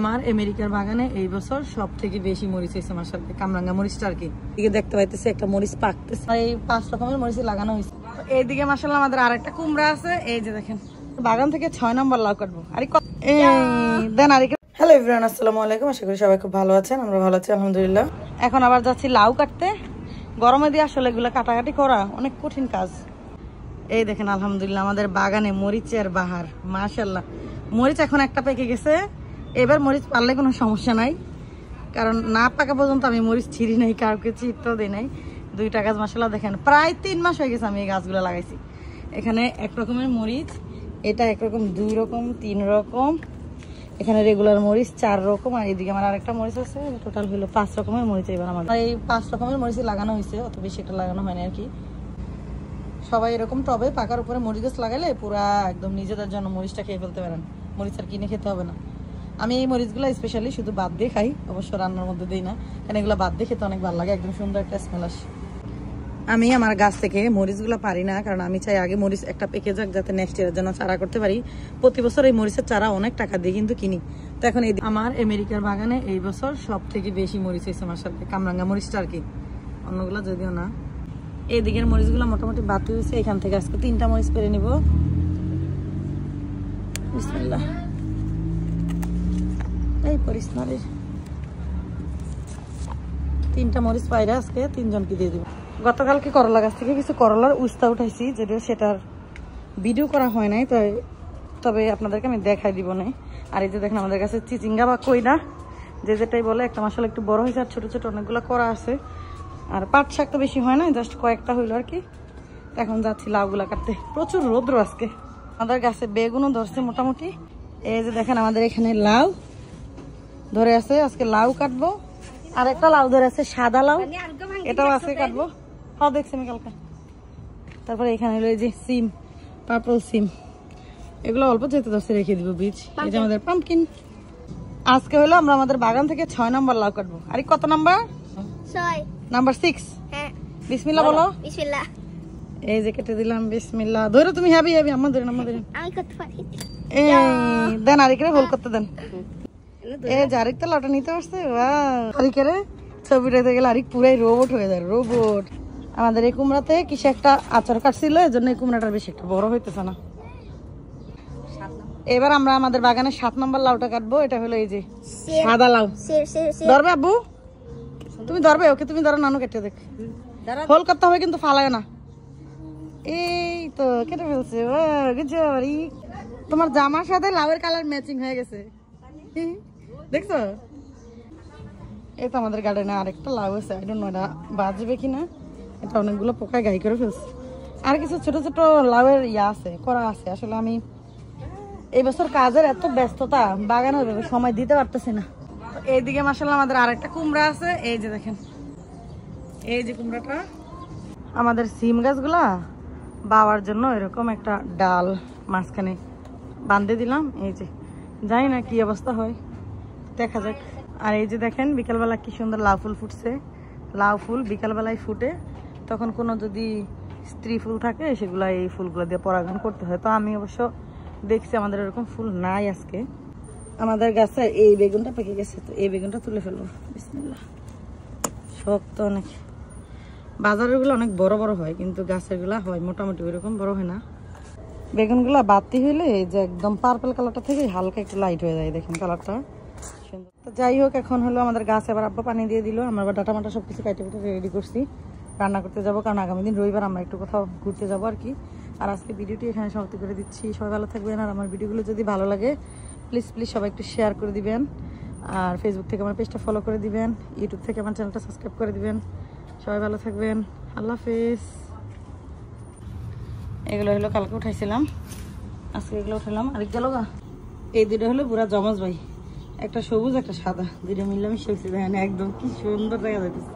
আমার আমেরিকার বাগানে এই বছর সবথেকে বেশি মরিচ হয়েছে আমার সাথে কামরাঙ্গা মরিচটা আর কি। এদিকে দেখতে পাইতেছি একটা মরিচ পাকতেছে, এই 5 রকমের মরিচ লাগানো হয়েছে। এইদিকে মাশাআল্লাহ আমাদের আরেকটা কুমড়া আছে, এই যে দেখেন বাগান থেকে 6 নম্বর লাউ কাটবো। আরে দেন আরে। হ্যালো এভরিওয়ান, আসসালামু আলাইকুম। আশা করি সবাই খুব ভালো আছেন, আমরা ভালো আছি আলহামদুলিল্লাহ। এখন আবার যাচ্ছি লাউ কাটতে। গরমে দিয়ে আসলে এগুলো কাটাকাটি করা অনেক কঠিন কাজ। এই দেখেন আলহামদুলিল্লাহ আমাদের বাগানে মরিচের বাহার, মাশাআল্লাহ। মরিচ এখন একটা পেকে গেছে, এবার মরিচ পারলে কোনো সমস্যা নাই, কারণ না পাকা পর্যন্ত আমি মরিচ ছিঁড়ি নাই, কাউকে ছিঁড়তেও দিই নাই। 2টা গাছ মাশাআল্লাহ দেখেন প্রায় 3 মাস হয়ে গেছে আমি এই গাছগুলো লাগাইছি। এখানে এক রকমের মরিচ, এটা একরকম, 2 রকম, 3 রকম। এখানে রেগুলার মরিচ 4 রকম, আর এদিকে আমার আরেকটা মরিচ আছে। টোটাল হলো 5 রকমের মরিচ। এবার আমার এই 5 রকমের মরিচ লাগানো হয়েছে, অত বেশি একটা লাগানো হয়নি আর কি। সবাই এরকম টবে পাকার উপরে মরিচ গাছ লাগাইলে পুরা একদম নিজেদের জন্য মরিচটা খেয়ে ফেলতে পারেন, মরিচ আর কিনে খেতে হবে না। আমি এই মরিচগুলো স্পেশালি শুধু বাদ দিয়ে খাই, অবশ্য রান্নার মধ্যে দিই না, কারণ এগুলো বাদ দিয়ে খেতে অনেক ভালো লাগে, একদম সুন্দর একটা স্মেল আসে। আমি আমার গাছ থেকে মরিচগুলো পারি না, কারণ আমি চাই আগে মরিচ একটা পেকে যাক, যাতে নেক্সট ইয়ারের জন্য চারা করতে পারি। প্রতি বছর এই মরিচের চারা অনেক টাকা দিয়ে কিন্তু কিনি। তো এখন এই আমার আমেরিকার বাগানে এই বছর সব থেকে বেশি মরিচ হয়েছে আমার সাথে কামরাঙ্গা মরিচটা আর কি, অন্যগুলো যদিও না। এই দিকের মরিচগুলো মোটামুটি বাতি হয়েছে, এখান থেকে আজকে 3টা মরিচ পেরে নিব। বিসমিল্লাহ। এই পরিস না রে, 3টা মরিচ পাইরা আজকে 3 জনকে দিয়ে দিব। গতকালকে করলা গাছ থেকে কিছু করলার উস্তা উঠাইছি, যদিও সেটার ভিডিও করা হয় নাই, তবে আপনাদেরকে আমি দেখাই দিব না। আর এই যে দেখেন আমাদের কাছে চিচিঙ্গা বা কইনা যেটাই বলে, একটা মাসাল একটু বড় হয়েছে, আর ছোট ছোট অনেকগুলো করা আছে। আর পাট শাক তো বেশি হয় না, জাস্ট কয়েকটা হইলো আর কি। এখন যাচ্ছি লাউগুলা কাটতে, প্রচুর রৌদ্র আজকে। আমাদের গাছে বেগুনও ধরছে মোটামুটি। এই যে দেখেন আমাদের এখানে লাউ ধরে আছে, আজকে লাউ কাটবো। আর একটা লাউ ধরে আছে সাদা লাউ, এটাও আজকে কাটবো। হ্যাঁ দেখছি আমি কালকে। তারপরে এখানে হলো এই যে সিম, পার্পল সিম, এগুলো অল্প যেতে ধরছে রেখে দিব বীজ। এই যে আমাদের পাম্পকিন। আজকে হলো আমরা আমাদের বাগান থেকে 6 নম্বর লাউ কাটবো। আরে কত নাম্বার? 6 নাম্বার 6। হ্যাঁ বিসমিল্লাহ বলো। বিসমিল্লাহ। এই যে কেটে দিলাম, বিসমিল্লাহ। ধরো তুমি, হাবি হাবি আমার ধরে নাম্বার ধরে আমি করতে পারি। এই দেন আরেকরে হোল করতে দেন। এই জারিক তো লাউটা নিতে পারছে, বাহ। আরেকরে ছবিটাতে গেলে আরেক পুরাই রোবট হয়ে যায়, রোবট। আমাদের এই কুমড়াতে কিছু একটা আচার কাটছিল, এজন্য এই কুমড়াটা বেশি একটা বড় হইতেছে না। এবার আমরা আমাদের বাগানে 7 নম্বর লাউটা কাটবো। এটা হলো এই যে সাদা লাউ। ধরবে আব্বু, তুমি ধরবে? ওকে তুমি ধরো, নানু কেটে দেখ। হোল করতে হবে কিন্তু ফালায় না। এই তো কেটে ফেলছে, তোমার জামার সাথে লাউয়ের কালার ম্যাচিং হয়ে গেছে, দেখছো? এই তো আমাদের গার্ডেনে আরেকটা লাউ আছে, আই ডোন্ট নো এটা বাজবে কিনা। এটা অনেকগুলো পোকায় গাই করে ফেলছে। আর কিছু ছোট ছোট লাউয়ের আছে, করা আছে। আসলে আমি এই বছর কাজের এত ব্যস্ততা, বাগানে সময় দিতে পারতেছি না। এইদিকে মাশাআল্লাহ আমাদের আরেকটা কুমড়া আছে, এই যে দেখেন এই যে কুমড়াটা। আমাদের সিম গাছগুলা বাওয়ার জন্য এরকম একটা ডাল মাঝখানে বাঁধে দিলাম। এই যে জানি না কি অবস্থা হয়, দেখা যাক। আর এই যে দেখেন বিকালবেলা কি সুন্দর লাউ ফুল ফুটছে। লাউ ফুল বিকালবেলায় ফুটে, তখন কোনো যদি স্ত্রী ফুল থাকে সেগুলা এই ফুলগুলো দিয়ে পরাগায়ন করতে হয়। তো আমি অবশ্য দেখছি আমাদের এরকম ফুল নাই আজকে। আমাদের গাছে এই বেগুনটা পেকে গেছে, তো এই বেগুনটা তুলে ফেলবো। বিসমিল্লাহ। শক্ত অনেক, বাজারের গুলো অনেক বড় বড় হয়, কিন্তু গাছের গুলা হয় মোটামুটি ওইরকম বড় হয় না। বেগুনগুলা বাতি হইলে যে একদম পার্পল কালারটা থেকে হালকা একটু লাইট হয়ে যায়, দেখেন কালারটা সুন্দর। তো যাই হোক, এখন হলো আমাদের গাছে আবার আব্বা পানি দিয়ে দিল। আমরা আবার ডাটা মাটা সবকিছু কাটে কুটে রেডি করছি, রান্না করতে যাবো, কারণ আগামী দিন রবিবার আমরা একটু কোথাও ঘুরতে যাবো আর কি। আর আজকে ভিডিওটি এখানে সমাপ্তি করে দিচ্ছি। সবাই ভালো থাকবেন, আর আমার ভিডিওগুলো যদি ভালো লাগে প্লিজ সবাই একটু শেয়ার করে দিবেন, আর ফেসবুক থেকে আমার পেজটা ফলো করে দিবেন, ইউটিউব থেকে আমার চ্যানেলটা সাবস্ক্রাইব করে দিবেন। সবাই ভালো থাকবেন, আল্লাহ হাফেজ। এগুলো হলো কালকে উঠাইছিলাম, আজকে এগুলো উঠালাম। আরেক গেল গা, এই 2টা হলো পুরা জমজ ভাই, একটা সবুজ একটা সাদা, 2টা মিলামিশা হয়েছে, দেখেন একদম কি সুন্দর দেখা যাইতেছে।